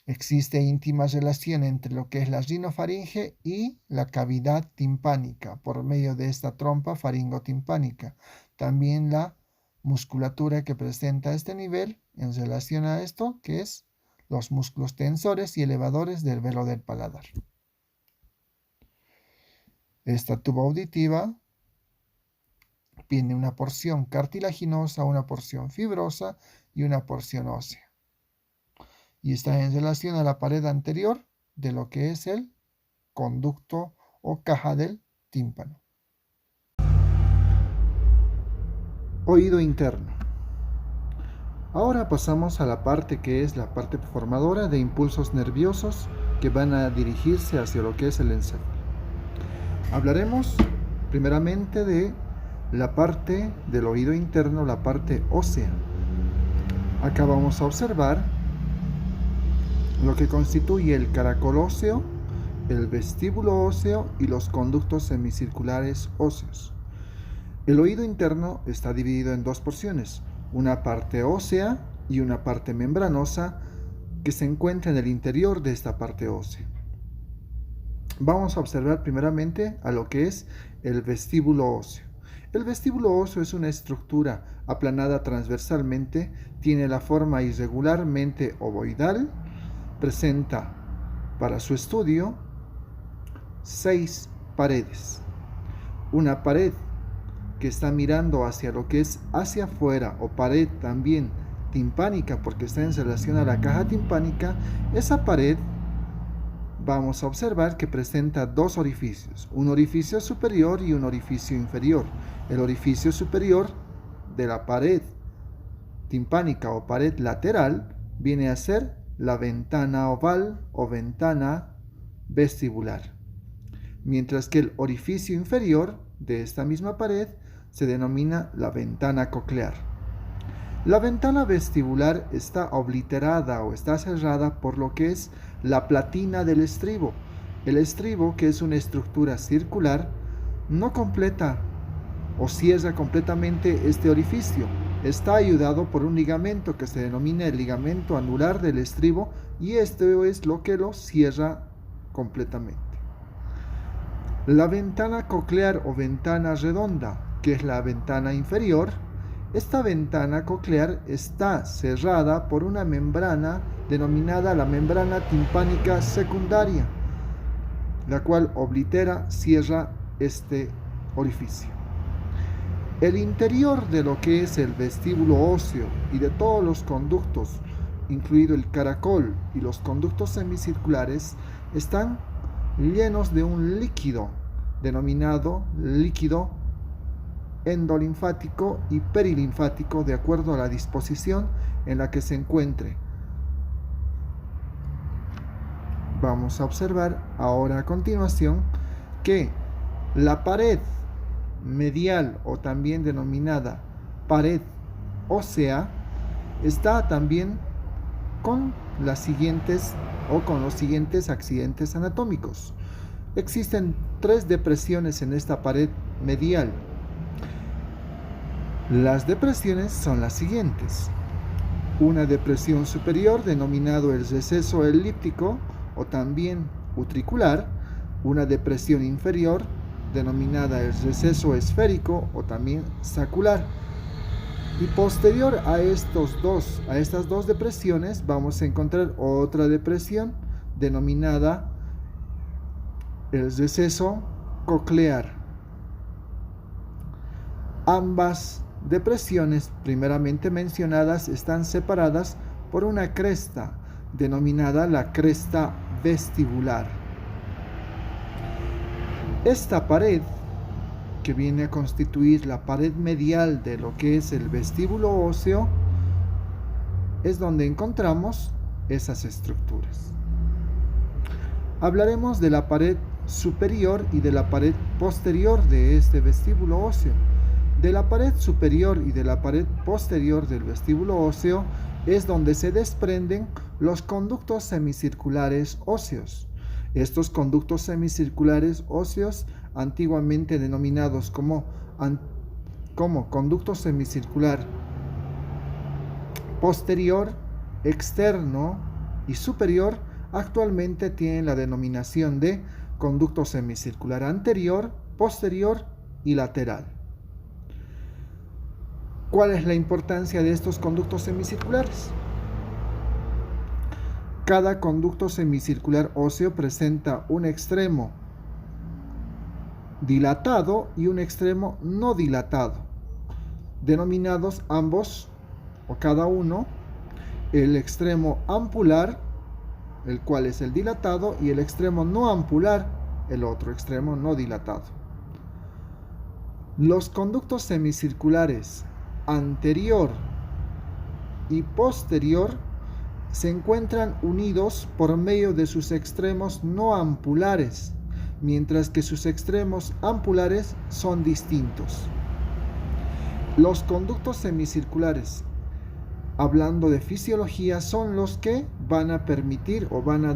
Existe íntima relación entre lo que es la rinofaringe y la cavidad timpánica por medio de esta trompa faringotimpánica. También la musculatura que presenta este nivel en relación a esto, que es los músculos tensores y elevadores del velo del paladar. Esta tuba auditiva tiene una porción cartilaginosa, una porción fibrosa y una porción ósea. Y está en relación a la pared anterior de lo que es el conducto o caja del tímpano. Oído interno. Ahora pasamos a la parte que es la parte formadora de impulsos nerviosos que van a dirigirse hacia lo que es el encéfalo. Hablaremos primeramente de la parte del oído interno, la parte ósea. Acá vamos a observar lo que constituye el caracol óseo, el vestíbulo óseo y los conductos semicirculares óseos. El oído interno está dividido en dos porciones, una parte ósea y una parte membranosa que se encuentra en el interior de esta parte ósea. Vamos a observar primeramente a lo que es el vestíbulo óseo. El vestíbulo óseo es una estructura aplanada transversalmente, tiene la forma irregularmente ovoidal, presenta para su estudio 6 paredes. Una pared que está mirando hacia lo que es hacia afuera, o pared también timpánica porque está en relación a la caja timpánica. Esa pared vamos a observar que presenta dos orificios, un orificio superior y un orificio inferior. El orificio superior de la pared timpánica o pared lateral viene a ser la ventana oval o ventana vestibular, mientras que el orificio inferior de esta misma pared se denomina la ventana coclear. La ventana vestibular está obliterada o está cerrada por lo que es la platina del estribo. El estribo, que es una estructura circular, no completa o cierra completamente este orificio. Está ayudado por un ligamento que se denomina el ligamento anular del estribo, y esto es lo que lo cierra completamente. La ventana coclear o ventana redonda, que es la ventana inferior, esta ventana coclear está cerrada por una membrana denominada la membrana timpánica secundaria, la cual oblitera, cierra este orificio. El interior de lo que es el vestíbulo óseo y de todos los conductos, incluido el caracol y los conductos semicirculares, están llenos de un líquido denominado líquido endolinfático y perilinfático, de acuerdo a la disposición en la que se encuentre. Vamos a observar ahora a continuación que la pared medial, o también denominada pared ósea, está también con los siguientes accidentes anatómicos. Existen 3 depresiones en esta pared medial. Las depresiones son las siguientes: una depresión superior denominado el receso elíptico o también utricular, una depresión inferior denominada el receso esférico o también sacular. Y posterior a estas dos depresiones vamos a encontrar otra depresión denominada el receso coclear. Ambas depresiones primeramente mencionadas están separadas por una cresta denominada la cresta vestibular. Esta pared, que viene a constituir la pared medial de lo que es el vestíbulo óseo, es donde encontramos esas estructuras. Hablaremos de la pared superior y de la pared posterior de este vestíbulo óseo. De la pared superior y de la pared posterior del vestíbulo óseo es donde se desprenden los conductos semicirculares óseos. Estos conductos semicirculares óseos, antiguamente denominados como conducto semicircular posterior, externo y superior, actualmente tienen la denominación de conducto semicircular anterior, posterior y lateral. ¿Cuál es la importancia de estos conductos semicirculares? Cada conducto semicircular óseo presenta un extremo dilatado y un extremo no dilatado, denominados ambos o cada uno el extremo ampular, el cual es el dilatado, y el extremo no ampular, el otro extremo no dilatado. Los conductos semicirculares anterior y posterior se encuentran unidos por medio de sus extremos no ampulares, mientras que sus extremos ampulares son distintos. Los conductos semicirculares, hablando de fisiología, son los que van a permitir o van a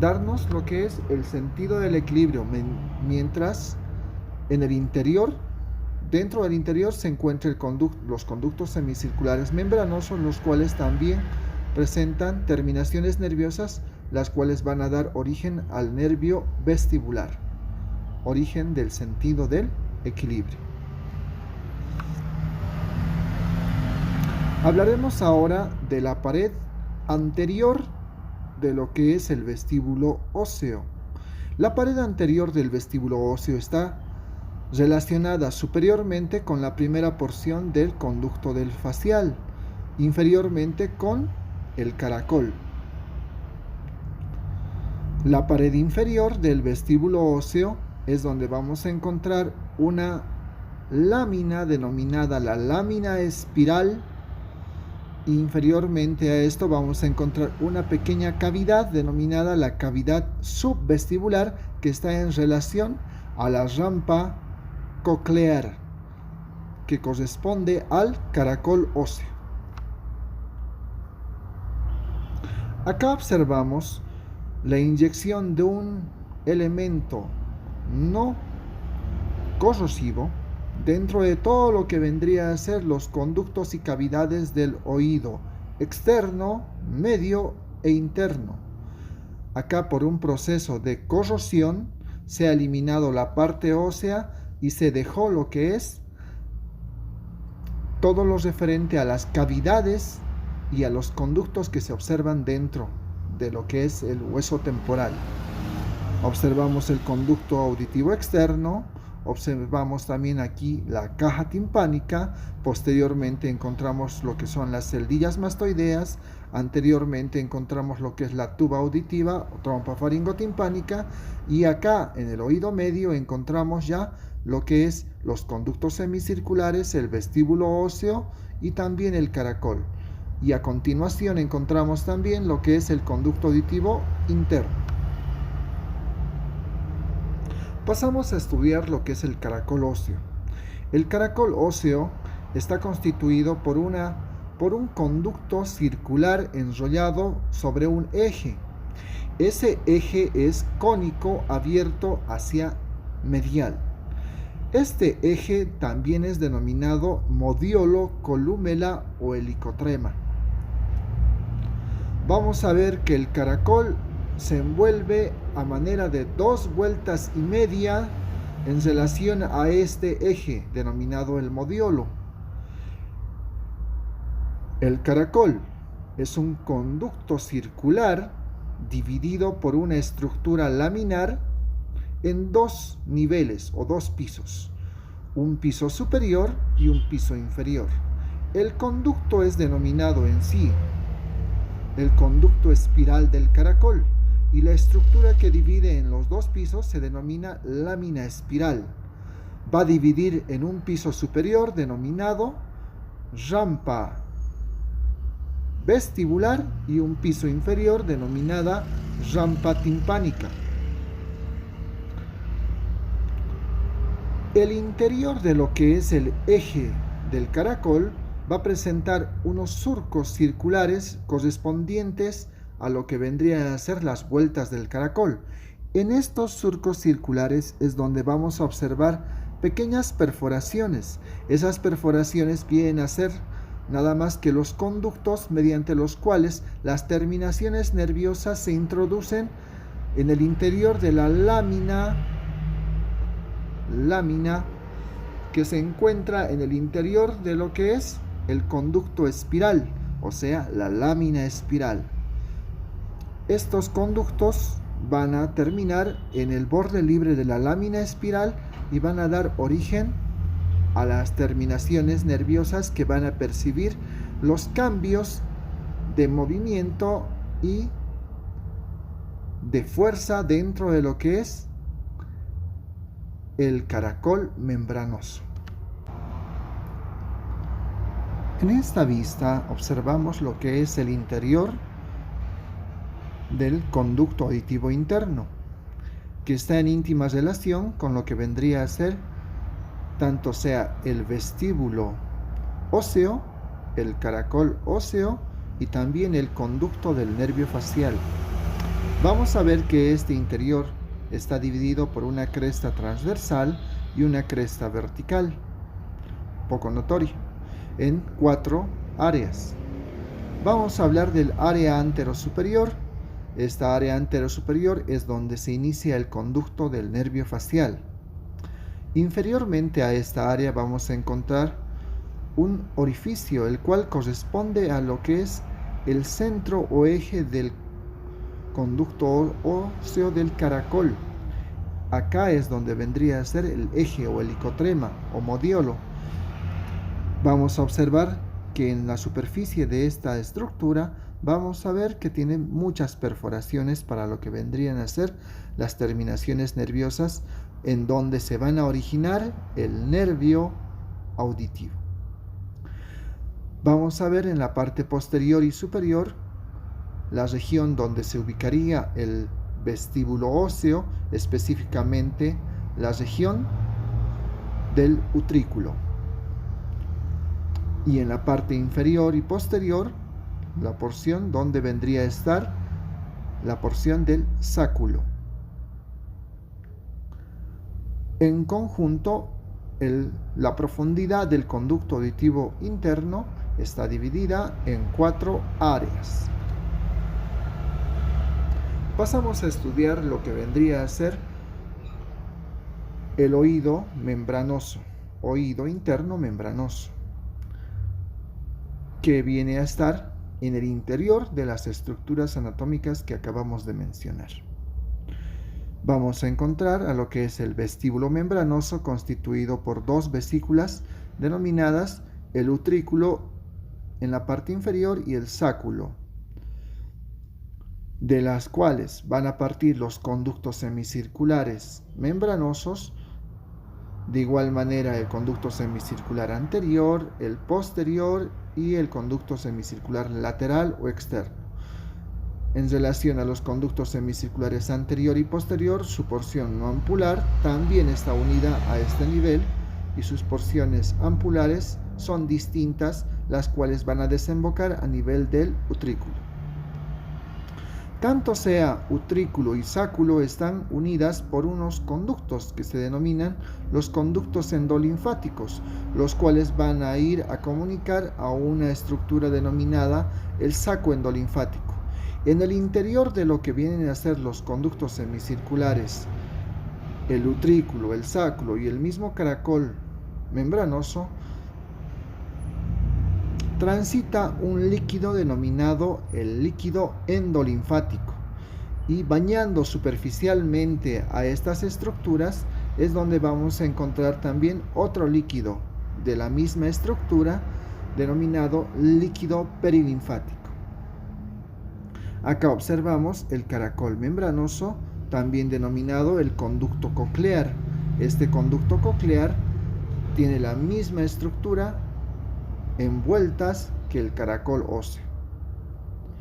darnos lo que es el sentido del equilibrio, mientras en el interior, dentro del interior se encuentran los conductos semicirculares membranosos, los cuales también presentan terminaciones nerviosas, las cuales van a dar origen al nervio vestibular, origen del sentido del equilibrio. Hablaremos ahora de la pared anterior de lo que es el vestíbulo óseo. La pared anterior del vestíbulo óseo está relacionada superiormente con la primera porción del conducto del facial, inferiormente con el caracol. La pared inferior del vestíbulo óseo es donde vamos a encontrar una lámina denominada la lámina espiral. Inferiormente a esto vamos a encontrar una pequeña cavidad denominada la cavidad subvestibular, que está en relación a la rampa coclear, que corresponde al caracol óseo. Acá observamos la inyección de un elemento no corrosivo dentro de todo lo que vendría a ser los conductos y cavidades del oído externo, medio e interno. Acá, por un proceso de corrosión, se ha eliminado la parte ósea y se dejó lo que es todo lo referente a las cavidades y a los conductos que se observan dentro de lo que es el hueso temporal. Observamos el conducto auditivo externo, observamos también aquí la caja timpánica, posteriormente encontramos lo que son las celdillas mastoideas, anteriormente encontramos lo que es la tuba auditiva o trompa faringotimpánica, y acá en el oído medio encontramos ya lo que es los conductos semicirculares, el vestíbulo óseo y también el caracol. Y a continuación encontramos también lo que es el conducto auditivo interno. Pasamos a estudiar lo que es el caracol óseo. El caracol óseo está constituido por un conducto circular enrollado sobre un eje. Ese eje es cónico abierto hacia medial. Este eje también es denominado modiolo, colúmela o helicotrema. Vamos a ver que el caracol se envuelve a manera de 2 vueltas y media en relación a este eje denominado el modiolo. El caracol es un conducto circular dividido por una estructura laminar en dos niveles o dos pisos, un piso superior y un piso inferior. El conducto es denominado en sí el conducto espiral del caracol y la estructura que divide en los dos pisos se denomina lámina espiral. Va a dividir en un piso superior denominado rampa vestibular y un piso inferior denominada rampa timpánica. El interior de lo que es el eje del caracol va a presentar unos surcos circulares correspondientes a lo que vendrían a ser las vueltas del caracol. En estos surcos circulares es donde vamos a observar pequeñas perforaciones. Esas perforaciones vienen a ser nada más que los conductos mediante los cuales las terminaciones nerviosas se introducen en el interior de la lámina que se encuentra en el interior de lo que es el conducto espiral, o sea, la lámina espiral. Estos conductos van a terminar en el borde libre de la lámina espiral y van a dar origen a las terminaciones nerviosas que van a percibir los cambios de movimiento y de fuerza dentro de lo que es el caracol membranoso. En esta vista observamos lo que es el interior del conducto auditivo interno, que está en íntima relación con lo que vendría a ser tanto sea el vestíbulo óseo, el caracol óseo y también el conducto del nervio facial. Vamos a ver que este interior está dividido por una cresta transversal y una cresta vertical, poco notoria, en 4 áreas. Vamos a hablar del área anterosuperior. Esta área anterosuperior es donde se inicia el conducto del nervio facial. Inferiormente a esta área vamos a encontrar un orificio, el cual corresponde a lo que es el centro o eje del conducto óseo del caracol. Acá es donde vendría a ser el eje o helicotrema o modiolo. Vamos a observar que en la superficie de esta estructura vamos a ver que tiene muchas perforaciones para lo que vendrían a ser las terminaciones nerviosas en donde se van a originar el nervio auditivo. Vamos a ver en la parte posterior y superior la región donde se ubicaría el vestíbulo óseo, específicamente la región del utrículo. Y en la parte inferior y posterior, la porción donde vendría a estar la porción del sáculo. En conjunto, la profundidad del conducto auditivo interno está dividida en 4 áreas. Pasamos a estudiar lo que vendría a ser el oído membranoso, oído interno membranoso, que viene a estar en el interior de las estructuras anatómicas que acabamos de mencionar. Vamos a encontrar a lo que es el vestíbulo membranoso, constituido por 2 vesículas denominadas el utrículo en la parte inferior y el sáculo, de las cuales van a partir los conductos semicirculares membranosos, de igual manera el conducto semicircular anterior, el posterior y el conducto semicircular lateral o externo. En relación a los conductos semicirculares anterior y posterior, su porción no ampular también está unida a este nivel y sus porciones ampulares son distintas, las cuales van a desembocar a nivel del utrículo. Tanto sea utrículo y sáculo están unidas por unos conductos que se denominan los conductos endolinfáticos, los cuales van a ir a comunicar a una estructura denominada el saco endolinfático. En el interior de lo que vienen a ser los conductos semicirculares el utrículo, el sacro y el mismo caracol membranoso, transita un líquido denominado el líquido endolinfático, y bañando superficialmente a estas estructuras es donde vamos a encontrar también otro líquido de la misma estructura denominado líquido perilinfático. Acá observamos el caracol membranoso, también denominado el conducto coclear. Este conducto coclear tiene la misma estructura en vueltas que el caracol óseo.